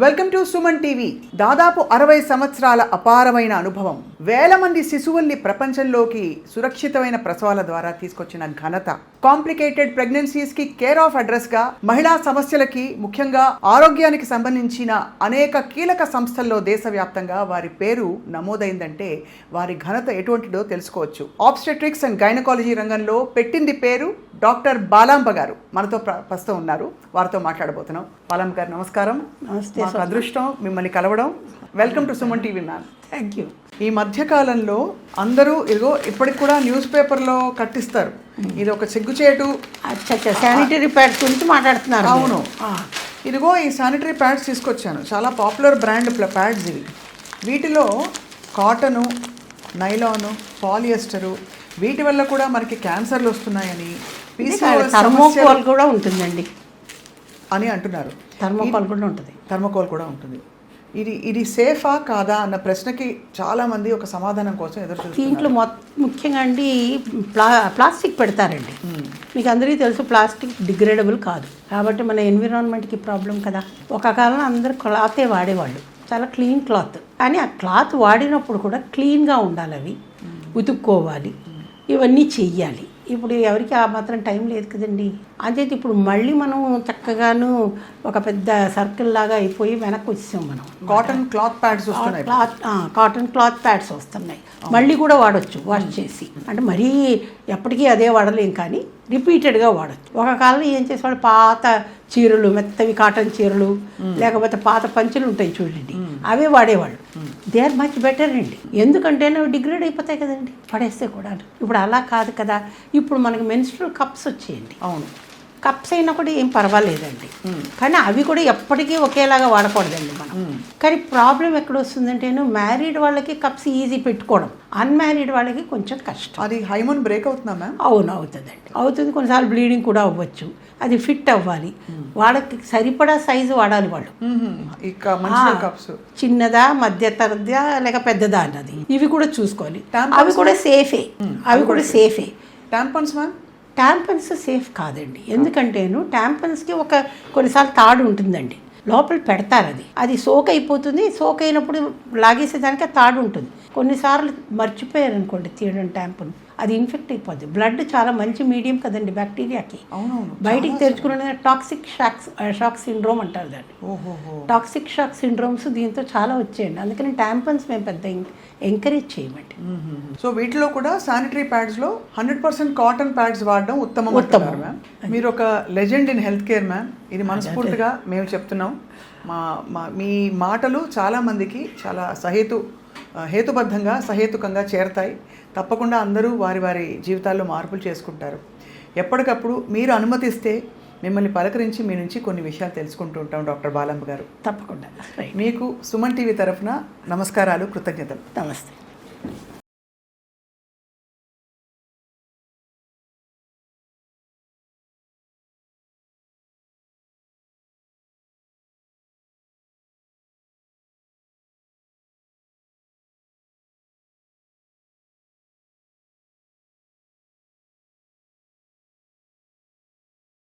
Welcome to Suman TV. దాదాపు 60 సంవత్సరాల అపారమైన అనుభవం, వేల మంది శిశువుల్ని ప్రపంచంలోకి సురక్షితమైన ప్రసవాల ద్వారా తీసుకొచ్చిన ఘనత, కాంప్లికేటెడ్ ప్రెగ్నెన్సీస్ కి కేర్ ఆఫ్ అడ్రస్ గా, మహిళా సమస్యలకి ముఖ్యంగా ఆరోగ్యానికి సంబంధించిన అనేక కీలక సంస్థల్లో దేశవ్యాప్తంగా వారి పేరు నమోదైందంటే వారి ఘనత ఎటువంటిదో తెలుసుకోవచ్చు. ఆబ్స్టెట్రిక్స్ అండ్ గైనకాలజీ రంగంలో పెట్టింది పేరు డాక్టర్ బాలాంబ గారు మనతో ప్రస్తుతం ఉన్నారు. వారితో మాట్లాడబోతున్నాం. బాలాంబ గారు నమస్కారం. నమస్తే. మాకు అదృష్టం మిమ్మల్ని కలవడం. Welcome to Suman TV ma'am. Thank you. ఈ మధ్యకాలంలో అందరూ ఇదిగో ఇప్పటికి కూడా న్యూస్ పేపర్లో కట్టిస్తారు, ఇది ఒక సిగ్గుచేటు. శానిటరీ ప్యాడ్స్ గురించి మాట్లాడుతున్నారు. అవును, ఇదిగో ఈ శానిటరీ ప్యాడ్స్ తీసుకొచ్చాను. చాలా పాపులర్ బ్రాండ్ ప్యాడ్స్ ఇవి. వీటిలో కాటను, నైలాను, పాలియస్టరు, వీటి వల్ల కూడా మనకి క్యాన్సర్లు వస్తున్నాయని, థర్మోకోల్ కూడా ఉంటుందండి అని అంటున్నారు. థర్మోకోల్ కూడా ఉంటుంది. థర్మోకోల్ కూడా ఉంటుంది. ఇది సేఫా కాదా అన్న ప్రశ్నకి చాలామంది ఒక సమాధానం కోసం ఎదురు చూస్తున్నారు. దీంట్లో ముఖ్యంగా అండి ప్లాస్టిక్ పెడతారండి. మీకు అందరికీ తెలుసు ప్లాస్టిక్ డిగ్రేడబుల్ కాదు, కాబట్టి మన ఎన్విరాన్మెంట్కి ప్రాబ్లం కదా. ఒక కాలంలో అందరూ క్లాతే వాడేవాళ్ళు, చాలా క్లీన్ క్లాత్. కానీ ఆ క్లాత్ వాడినప్పుడు కూడా క్లీన్గా ఉండాలి, అవి ఉతుక్కోవాలి, ఇవన్నీ చెయ్యాలి. ఇప్పుడు ఎవరికి ఆ మాత్రం టైం లేదు కదండి. అదే ఇప్పుడు మళ్ళీ మనం చక్కగాను ఒక పెద్ద సర్కిల్ లాగా అయిపోయి వెనక్కి వచ్చాం. మనం కాటన్ క్లాత్ ప్యాడ్స్ వస్తున్నాయి. కాటన్ క్లాత్ ప్యాడ్స్ వస్తున్నాయి. మళ్ళీ కూడా వాడచ్చు వాష్ చేసి. అంటే మరీ ఎప్పటికీ అదే వాడలేం, కానీ రిపీటెడ్గా వాడచ్చు. ఒక కాలంలో ఏం చేసేవాళ్ళు, పాత చీరలు, మెత్తవి కాటన్ చీరలు, లేకపోతే పాత పంచులు ఉంటాయి చూడండి, అవే వాడేవాళ్ళు. దే ఆర్ మచ్ బెటర్ అండి. ఎందుకంటే అవి డిగ్రేడ్ అయిపోతాయి కదండి, పడేస్తే కూడా. ఇప్పుడు అలా కాదు కదా. ఇప్పుడు మనకి మెన్స్ట్రువల్ కప్స్ వచ్చేయండి. అవును, కప్స్ అయినా కూడా ఏం పర్వాలేదండి, కానీ అవి కూడా ఎప్పటికీ ఒకేలాగా వాడకూడదండి మనం. కానీ ప్రాబ్లం ఎక్కడ వస్తుందంటే, మ్యారీడ్ వాళ్ళకి కప్స్ ఈజీ పెట్టుకోవడం, అన్మ్యారీడ్ వాళ్ళకి కొంచెం కష్టం. అది హైమోన్ బ్రేక్ అవుతుందా మ్యామ్? అవును, అవుతుందండి, అవుతుంది. కొన్నిసార్లు బ్లీడింగ్ కూడా అవ్వచ్చు. అది ఫిట్ అవ్వాలి, వాళ్ళకి సరిపడా సైజు వాడాలి వాళ్ళు. చిన్నదా, మధ్య తరదా, లేక పెద్దదా అన్నది ఇవి కూడా చూసుకోవాలి. అవి కూడా సేఫే, అవి కూడా సేఫే. టాంపన్స్ మ్యామ్? ట్యాంపన్స్ సేఫ్ కాదండి. ఎందుకంటేను ట్యాంపన్స్కి కొన్నిసార్లు తాడు ఉంటుందండి, లోపల పెడతారు, అది సోక్ అయిపోతుంది. సోక్ అయినప్పుడు లాగేసేదానికి ఆ తాడు ఉంటుంది. కొన్నిసార్లు మర్చిపోయారు అనుకోండి తీయడం ట్యాంపన్, అది ఇన్ఫెక్ట్ అయిపోద్ది. బ్లడ్ చాలా మంచి మీడియం కదండి బ్యాక్టీరియాకి. బయటికి తెరుచుకునే టాక్సిక్ షాక్ సిండ్రోమ్ అంటారు దాన్ని. టాక్సిక్ షాక్ సిండ్రోమ్స్ దీంతో చాలా వచ్చాయండి. అందుకని ట్యాంపన్స్ మేము పెద్ద ఎంకరేజ్ చేయమండి. సో వీటిలో కూడా శానిటరీ ప్యాడ్స్లో 100% కాటన్ ప్యాడ్స్ వాడడం ఉత్తమం. మ్యామ్, మీరు ఒక legend in health care ma'am. ఇది మనస్ఫూర్తిగా మేము చెప్తున్నాం. మీ మాటలు చాలామందికి చాలా హేతుబద్ధంగా, సహేతుకంగా చేరతాయి. తప్పకుండా అందరూ వారి వారి జీవితాల్లో మార్పులు చేసుకుంటారు. ఎప్పటికప్పుడు మీరు అనుమతిస్తే మిమ్మల్ని పలకరించి మీ నుంచి కొన్ని విషయాలు తెలుసుకుంటూ ఉంటాం డాక్టర్ బాలాంబ గారు. తప్పకుండా. మీకు సుమన్ టీవీ తరఫున నమస్కారాలు, కృతజ్ఞతలు. నమస్తే.